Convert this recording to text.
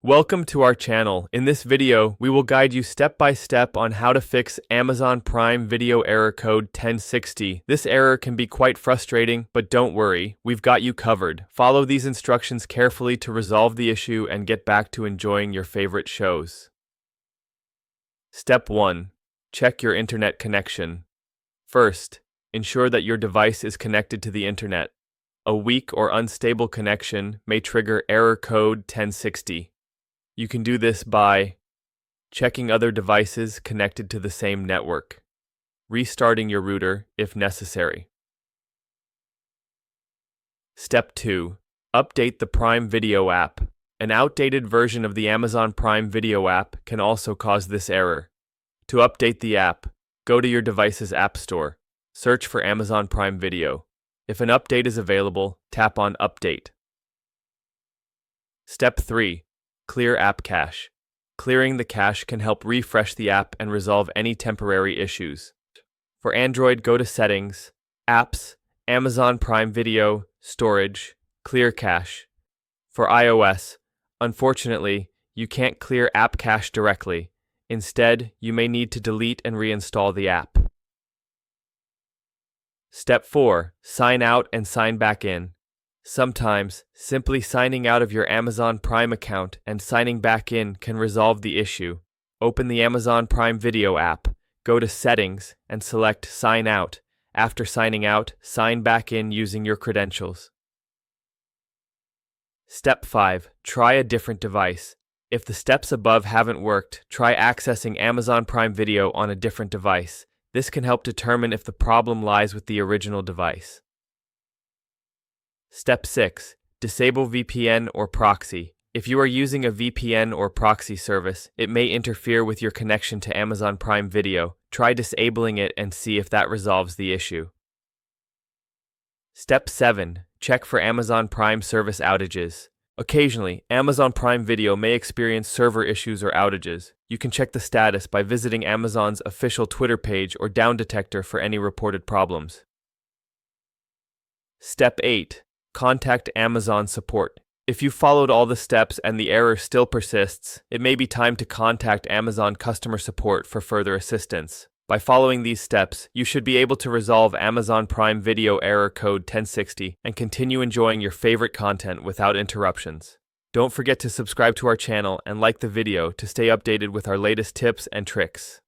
Welcome to our channel. In this video, we will guide you step by step on how to fix Amazon Prime Video error code 1060. This error can be quite frustrating, but don't worry, we've got you covered. Follow these instructions carefully to resolve the issue and get back to enjoying your favorite shows. Step 1. Check your internet connection. First, ensure that your device is connected to the internet. A weak or unstable connection may trigger error code 1060. You can do this by checking other devices connected to the same network, restarting your router if necessary. Step 2. Update the Prime Video app. An outdated version of the Amazon Prime Video app can also cause this error. To update the app, go to your device's App Store, search for Amazon Prime Video. If an update is available, tap on Update. Step 3. Clear app cache. Clearing the cache can help refresh the app and resolve any temporary issues. For Android, go to Settings, Apps, Amazon Prime Video, Storage, Clear Cache. For iOS, unfortunately, you can't clear app cache directly. Instead, you may need to delete and reinstall the app. Step 4. Sign out and sign back in. Sometimes, simply signing out of your Amazon Prime account and signing back in can resolve the issue. Open the Amazon Prime Video app, go to Settings, and select Sign Out. After signing out, sign back in using your credentials. Step 5. Try a different device. If the steps above haven't worked, try accessing Amazon Prime Video on a different device. This can help determine if the problem lies with the original device. Step 6. Disable VPN or proxy. If you are using a VPN or proxy service, it may interfere with your connection to Amazon Prime Video. Try disabling it and see if that resolves the issue. Step 7. Check for Amazon Prime service outages. Occasionally, Amazon Prime Video may experience server issues or outages. You can check the status by visiting Amazon's official Twitter page or Down Detector for any reported problems. Step 8. Contact Amazon support. If you followed all the steps and the error still persists, it may be time to contact Amazon customer support for further assistance. By following these steps, you should be able to resolve Amazon Prime Video error code 1060 and continue enjoying your favorite content without interruptions. Don't forget to subscribe to our channel and like the video to stay updated with our latest tips and tricks.